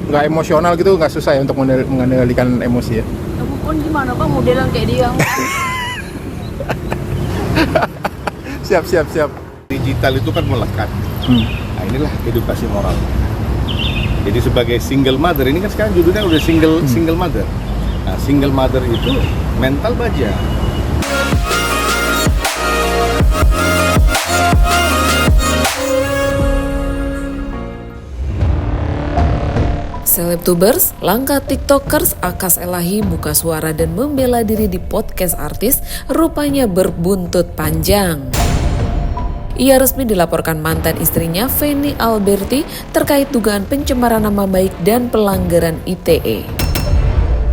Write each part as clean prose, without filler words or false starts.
nggak emosional gitu, nggak susah ya untuk mengendalikan emosi ya? Ya bukan gimana bang, modelan kayak dia. Siap. Digital itu kan melekat. Nah inilah edukasi moral. Jadi sebagai single mother, ini kan sekarang judulnya udah single mother. Nah single mother itu mental baja. Selebtubers, langkah tiktokers Akas Elahi buka suara dan membela diri di podcast artis rupanya berbuntut panjang. Ia resmi dilaporkan mantan istrinya Feni Alberti terkait dugaan pencemaran nama baik dan pelanggaran ITE.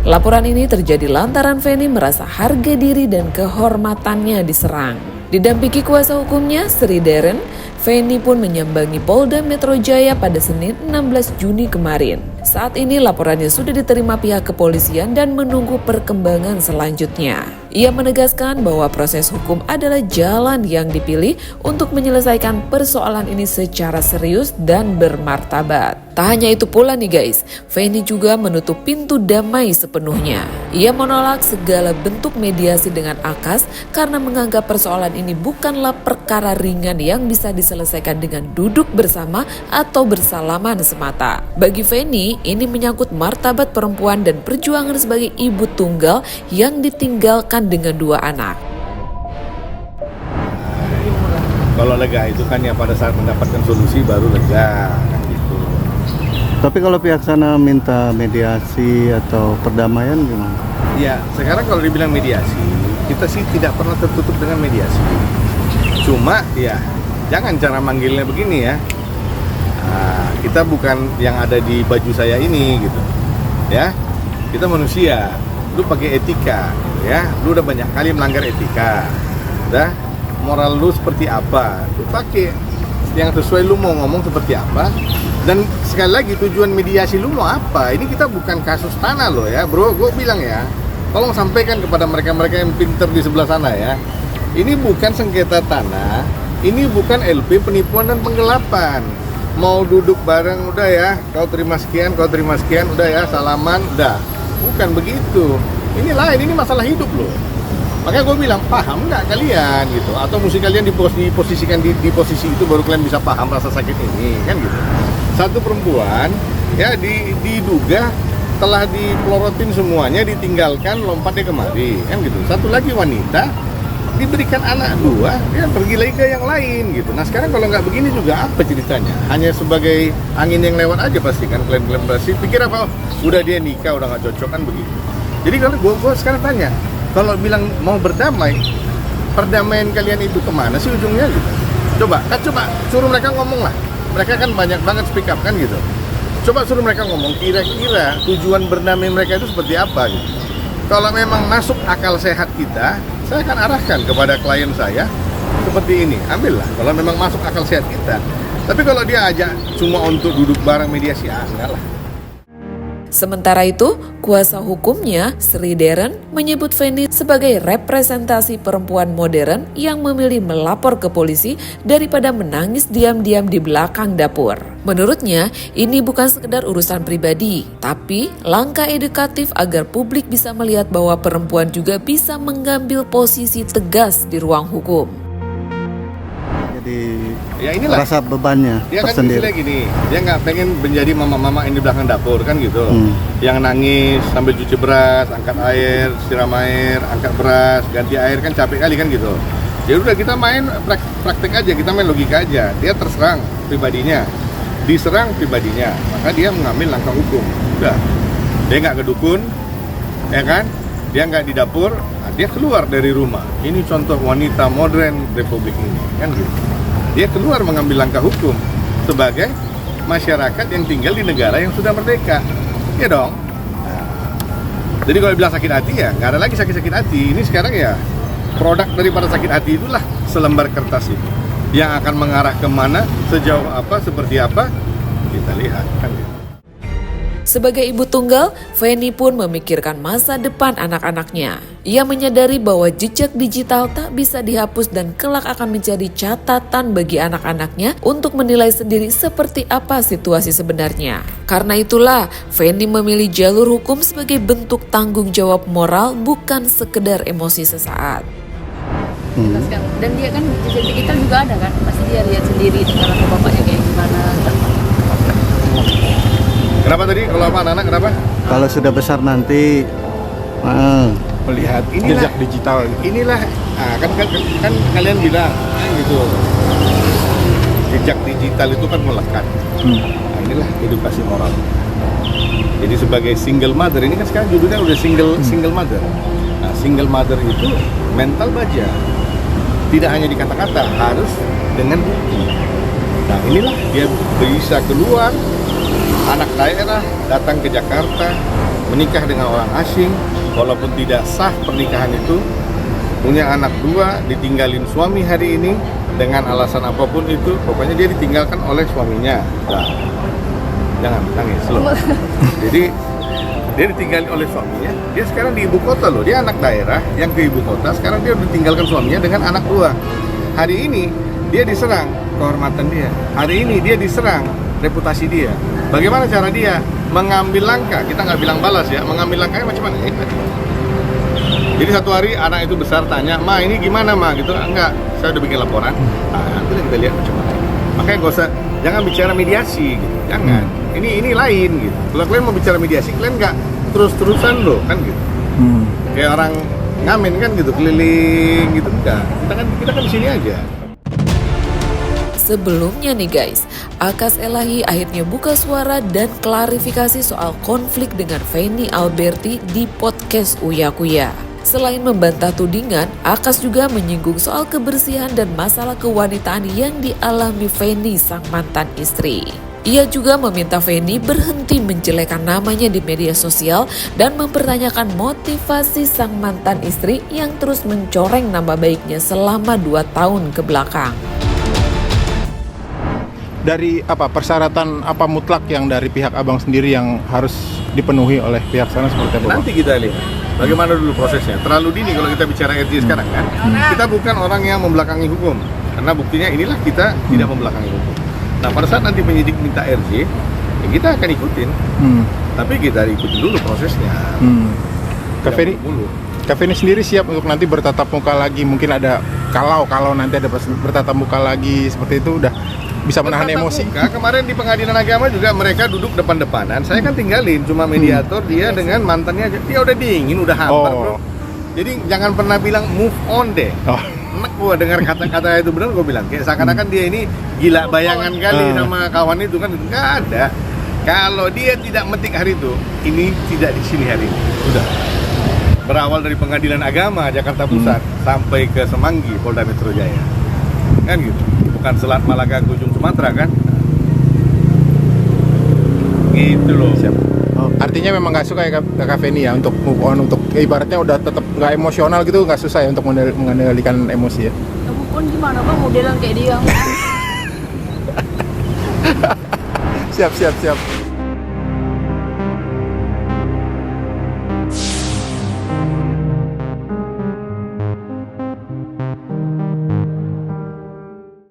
Laporan ini terjadi lantaran Feni merasa harga diri dan kehormatannya diserang. Didampingi kuasa hukumnya, Sri Deren, Feni pun menyambangi Polda Metro Jaya pada Senin 16 Juni kemarin. Saat ini laporannya sudah diterima pihak kepolisian dan menunggu perkembangan selanjutnya. Ia menegaskan bahwa proses hukum adalah jalan yang dipilih untuk menyelesaikan persoalan ini secara serius dan bermartabat. Tak hanya itu pula nih guys, Feni juga menutup pintu damai sepenuhnya. Ia menolak segala bentuk mediasi dengan Akas karena menganggap persoalan ini bukanlah perkara ringan yang bisa diselesaikan dengan duduk bersama atau bersalaman semata. Bagi Feni, ini menyangkut martabat perempuan dan perjuangan sebagai ibu tunggal yang ditinggalkan dengan 2 anak. Kalau lega itu kan ya pada saat mendapatkan solusi baru lega kan gitu. Tapi kalau pihak sana minta mediasi atau perdamaian gimana? Ya sekarang kalau dibilang mediasi, kita sih tidak pernah tertutup dengan mediasi. Cuma ya jangan cara manggilnya begini ya. Nah, kita bukan yang ada di baju saya ini gitu. Ya. Kita manusia. Lu pakai etika gitu ya. Lu udah banyak kali melanggar etika. Udah moral lu seperti apa? Lu pakai yang sesuai lu mau ngomong seperti apa. Dan sekali lagi tujuan mediasi lu mau apa? Ini kita bukan kasus tanah loh ya, bro. Gue bilang ya, tolong sampaikan kepada mereka-mereka yang pinter di sebelah sana ya. Ini bukan sengketa tanah, ini bukan LP penipuan dan penggelapan. Mau duduk bareng udah ya, kau terima sekian, udah ya, salaman, udah. Bukan begitu. Ini lain, ini masalah hidup loh. Makanya gue bilang, paham nggak kalian gitu? Atau mesti kalian diposisikan di posisi itu baru kalian bisa paham rasa sakit ini, kan gitu. Satu perempuan ya diduga telah dipelorotin semuanya, ditinggalkan, lompatnya kemari, kan gitu. Satu lagi wanita diberikan anak 2, dia pergi lagi ke yang lain gitu. Nah sekarang kalau nggak begini juga apa ceritanya? Hanya sebagai angin yang lewat aja pasti kan, klaim-klaim pasti pikir apa? Udah dia nikah, udah nggak cocok kan begitu. Jadi kalau gue sekarang tanya, kalau bilang mau berdamai, perdamaian kalian itu kemana sih ujungnya gitu? Coba suruh mereka ngomong lah. Mereka kan banyak banget speak up kan gitu. Coba suruh mereka ngomong, kira-kira tujuan berdamai mereka itu seperti apa gitu. Kalau memang masuk akal sehat kita, saya akan arahkan kepada klien saya seperti ini. Ambillah kalau memang masuk akal sehat kita. Tapi kalau dia ajak cuma untuk duduk bareng mediasi, enggak lah. Sementara itu, kuasa hukumnya, Sri Deren, menyebut Feni sebagai representasi perempuan modern yang memilih melapor ke polisi daripada menangis diam-diam di belakang dapur. Menurutnya, ini bukan sekedar urusan pribadi, tapi langkah edukatif agar publik bisa melihat bahwa perempuan juga bisa mengambil posisi tegas di ruang hukum. Jadi Ya inilah rasa bebannya dia kan tersendiri. misalnya gini, dia nggak pengen menjadi mama-mama yang di belakang dapur kan gitu, yang nangis sambil cuci beras, angkat air, siram air, angkat beras, ganti air, kan capek kali kan gitu. Ya udah kita main praktek aja, kita main logika aja. Dia terserang pribadinya, diserang pribadinya, maka dia mengambil langkah hukum. Udah, dia nggak ke dukun, ya kan? Dia nggak di dapur, nah dia keluar dari rumah. Ini contoh wanita modern Republik ini, kan gitu. Dia keluar mengambil langkah hukum sebagai masyarakat yang tinggal di negara yang sudah merdeka, ya dong. Nah, jadi kalau bilang sakit hati ya nggak ada lagi sakit-sakit hati. Ini sekarang ya produk daripada sakit hati itulah selembar kertas itu yang akan mengarah kemana, sejauh apa, seperti apa kita lihat kan gitu. Sebagai ibu tunggal, Feni pun memikirkan masa depan anak-anaknya. Ia menyadari bahwa jejak digital tak bisa dihapus dan kelak akan menjadi catatan bagi anak-anaknya untuk menilai sendiri seperti apa situasi sebenarnya. Karena itulah, Feni memilih jalur hukum sebagai bentuk tanggung jawab moral, bukan sekedar emosi sesaat. Dan dia kan jejak digital juga ada kan, pasti dia lihat sendiri anak bapaknya kayak gimana. Kenapa tadi kalau sama anak-anak kenapa? Kalau sudah besar nanti Melihat Inilah- jejak digital gitu. Inilah kan kalian bilang gitu. Jejak digital itu kan melekat. Nah, inilah edukasi moral. Jadi sebagai single mother, ini kan sekarang judulnya udah single mother. Nah, single mother itu mental baja. Tidak hanya di kata-kata, harus dengan bukti. Nah, inilah dia bisa keluar, anak daerah datang ke Jakarta, menikah dengan orang asing, walaupun tidak sah pernikahan itu, punya anak 2, ditinggalin suami hari ini dengan alasan apapun itu, pokoknya dia ditinggalkan oleh suaminya. Nah, jangan nangis loh. Jadi dia ditinggalin oleh suaminya, dia sekarang di ibu kota loh, dia anak daerah yang ke ibu kota, sekarang dia ditinggalkan suaminya dengan anak 2. Hari ini dia diserang kehormatan dia, hari ini dia diserang reputasi dia. Bagaimana cara dia mengambil langkah? Kita nggak bilang balas ya, mengambil langkahnya macam mana? Jadi satu hari anak itu besar tanya, "Ma, ini gimana, Ma?" Gitu. "Enggak, saya udah bikin laporan." Nah, itu kita lihat macam mana. Makanya gak usah, jangan bicara mediasi gitu. Jangan. Ini lain gitu. Kalau kalian mau bicara mediasi, kalian nggak terus-terusan loh kan gitu. Kayak orang ngamen kan gitu, keliling gitu. Enggak. Kita kan di sini aja. Sebelumnya nih guys, Akas Elahi akhirnya buka suara dan klarifikasi soal konflik dengan Feni Alberti di podcast Uya Kuya. Selain membantah tudingan, Akas juga menyinggung soal kebersihan dan masalah kewanitaan yang dialami Feni sang mantan istri. Ia juga meminta Feni berhenti menjelekkan namanya di media sosial dan mempertanyakan motivasi sang mantan istri yang terus mencoreng nama baiknya selama 2 tahun ke belakang. Dari persyaratan mutlak yang dari pihak abang sendiri yang harus dipenuhi oleh pihak sana seperti apa, Bang? Nanti kita lihat bagaimana dulu prosesnya. Terlalu dini kalau kita bicara RJ sekarang kan. Kita bukan orang yang membelakangi hukum. Karena buktinya inilah kita tidak membelakangi hukum. Nah, pada saat nanti penyidik minta RJ, ya kita akan ikutin. Tapi kita ikutin dulu prosesnya. Kak Feni, Dulu. Kak Feni sendiri siap untuk nanti bertatap muka lagi, mungkin ada kalau nanti ada bertatap muka lagi seperti itu, udah bisa menahan Bertatap emosi. muka, kemarin di pengadilan agama juga mereka duduk depan-depanan. Saya kan tinggalin, cuma mediator, dia dengan mantannya aja. Dia udah dingin, udah hambar, bro. Jadi jangan pernah bilang move on deh. Enak gua dengar kata-kata itu, benar gua bilang. Kayak seakan-akan dia ini gila bayangan kali sama kawan itu kan. Nggak ada. Kalau dia tidak metik hari itu, ini tidak di sini hari ini. Udah. Berawal dari pengadilan agama Jakarta Pusat sampai ke Semanggi, Polda Metro Jaya. Kan gitu. Bukan Selat Malaka ke ujung Sumatera kan? Gitu loh. Siap. Artinya memang nggak suka ya Kak Feni ya untuk move on, untuk ibaratnya udah tetap nggak emosional gitu, nggak susah ya untuk mengendalikan emosi ya. Ya move on gimana bang, modelan kayak dia. Siap.